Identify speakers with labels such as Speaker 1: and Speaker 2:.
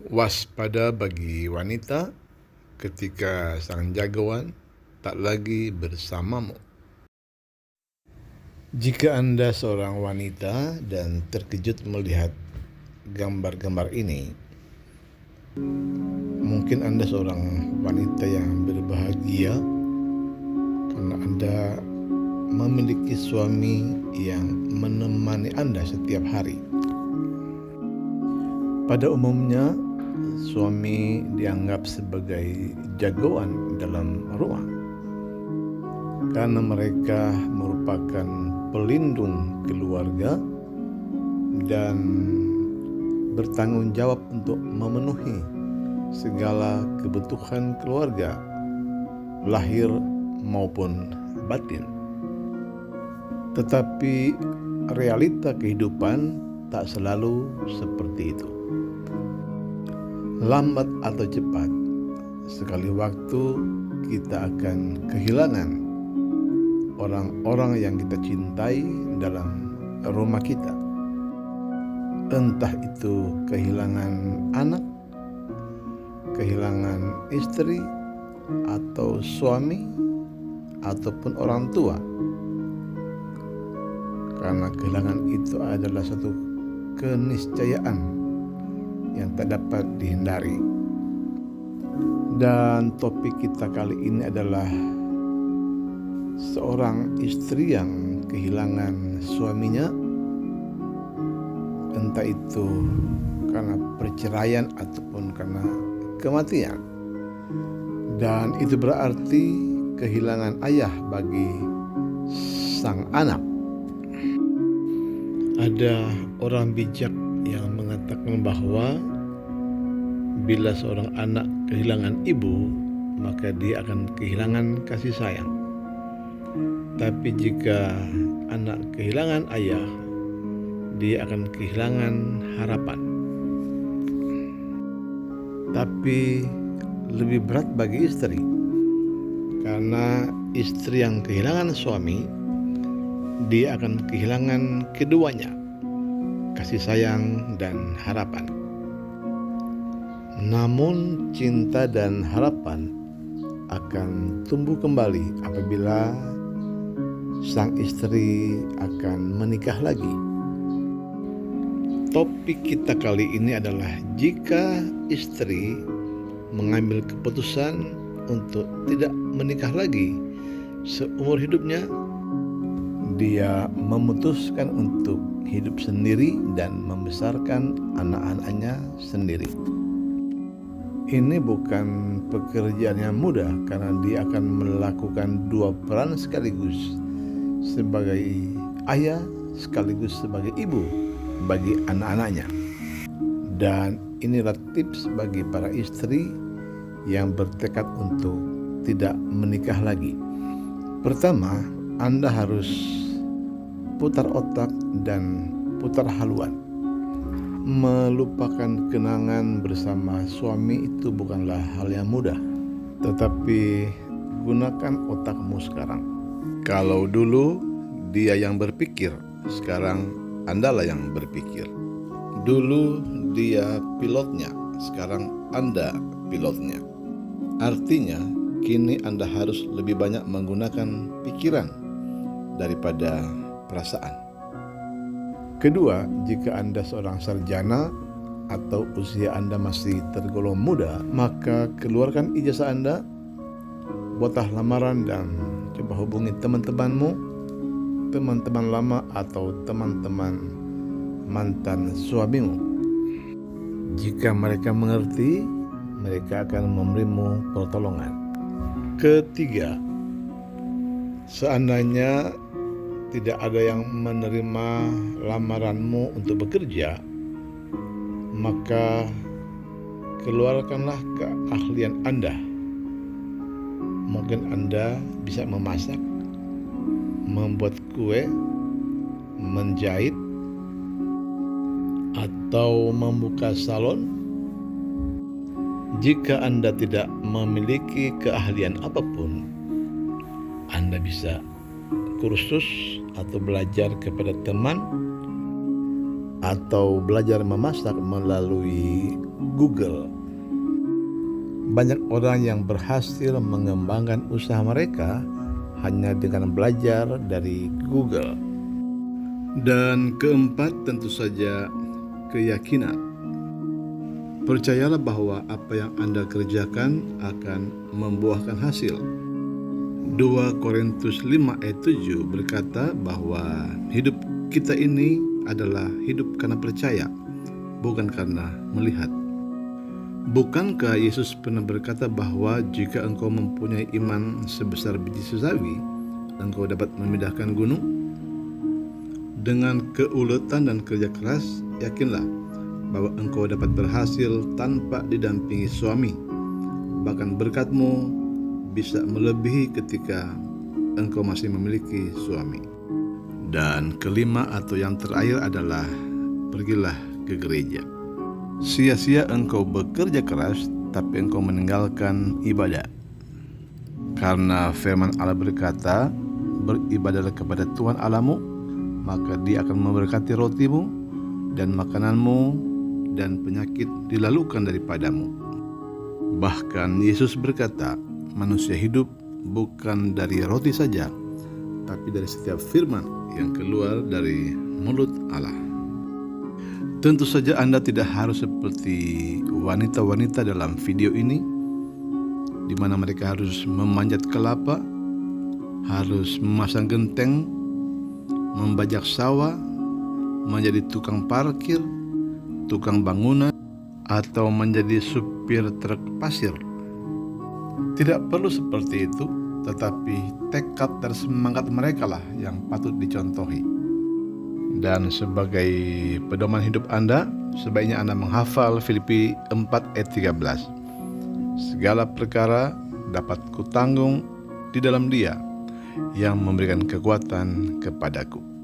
Speaker 1: Waspada bagi wanita ketika sang jagoan tak lagi bersamamu. Jika Anda seorang wanita dan terkejut melihat gambar-gambar ini, mungkin Anda seorang wanita yang berbahagia karena Anda memiliki suami yang menemani Anda setiap hari. Pada umumnya, suami dianggap sebagai jagoan dalam rumah karena mereka merupakan pelindung keluarga dan bertanggung jawab untuk memenuhi segala kebutuhan keluarga, lahir maupun batin. Tetapi realita kehidupan tak selalu seperti itu. Lambat atau cepat, sekali waktu kita akan kehilangan orang-orang yang kita cintai dalam rumah kita. Entah itu kehilangan anak, kehilangan istri, atau suami, ataupun orang tua. Karena kehilangan itu adalah satu keniscayaan yang tak dapat dihindari. Dan topik kita kali ini adalah seorang istri yang kehilangan suaminya, entah itu karena perceraian ataupun karena kematian. Dan itu berarti kehilangan ayah bagi sang anak. Ada orang bijak yang mengatakan bahwa bila seorang anak kehilangan ibu, maka dia akan kehilangan kasih sayang. Tapi jika anak kehilangan ayah, dia akan kehilangan harapan. Tapi lebih berat bagi istri, karena istri yang kehilangan suami, dia akan kehilangan keduanya, kasih sayang dan harapan. Namun cinta dan harapan akan tumbuh kembali apabila sang istri akan menikah lagi. Topik kita kali ini adalah jika istri mengambil keputusan untuk tidak menikah lagi seumur hidupnya, dia memutuskan untuk hidup sendiri dan membesarkan anak-anaknya sendiri. Ini bukan pekerjaan yang mudah karena dia akan melakukan dua peran sekaligus, sebagai ayah sekaligus sebagai ibu bagi anak-anaknya. Dan inilah tips bagi para istri yang bertekad untuk tidak menikah lagi. Pertama, Anda harus putar otak dan putar haluan. Melupakan kenangan bersama suami itu bukanlah hal yang mudah, tetapi gunakan otakmu sekarang. Kalau dulu dia yang berpikir, sekarang Andalah yang berpikir. Dulu dia pilotnya, sekarang Anda pilotnya. Artinya, kini Anda harus lebih banyak menggunakan pikiran daripada perasaan. Kedua, jika Anda seorang sarjana atau usia Anda masih tergolong muda, maka keluarkan ijazah Anda, buatlah lamaran dan coba hubungi teman-temanmu, teman-teman lama atau teman-teman mantan suamimu. Jika mereka mengerti, mereka akan memberimu pertolongan. Ketiga, seandainya tidak ada yang menerima lamaranmu untuk bekerja, maka keluarkanlah keahlian Anda. Mungkin Anda bisa memasak, membuat kue, menjahit, atau membuka salon. Jika Anda tidak memiliki keahlian apapun, Anda bisa kursus atau belajar kepada teman atau belajar memasak melalui Google. Banyak orang yang berhasil mengembangkan usaha mereka hanya dengan belajar dari Google. Dan keempat, tentu saja keyakinan. Percayalah bahwa apa yang Anda kerjakan akan membuahkan hasil. 2 Korintus 5 ayat 7 berkata bahwa hidup kita ini adalah hidup karena percaya, bukan karena melihat. Bukankah Yesus pernah berkata bahwa jika engkau mempunyai iman sebesar biji sesawi, engkau dapat memindahkan gunung? Dengan keuletan dan kerja keras, yakinlah bahwa engkau dapat berhasil tanpa didampingi suami. Bahkan berkatmu bisa melebihi ketika engkau masih memiliki suami. Dan kelima atau yang terakhir adalah pergilah ke gereja. Sia-sia engkau bekerja keras, tapi engkau meninggalkan ibadah. Karena firman Allah berkata, beribadahlah kepada Tuhan Allahmu, maka Dia akan memberkati rotimu dan makananmu, dan penyakit dilalukan daripadamu. Bahkan Yesus berkata, manusia hidup bukan dari roti saja, tapi dari setiap firman yang keluar dari mulut Allah. Tentu saja Anda tidak harus seperti wanita-wanita dalam video ini, di mana mereka harus memanjat kelapa, harus memasang genteng, membajak sawah, menjadi tukang parkir, tukang bangunan, atau menjadi supir truk pasir. Tidak perlu seperti itu, tetapi tekad dan semangat mereka lah yang patut dicontohi. Dan sebagai pedoman hidup Anda, sebaiknya Anda menghafal Filipi 4 ayat 13. Segala perkara dapat kutanggung di dalam Dia yang memberikan kekuatan kepadaku.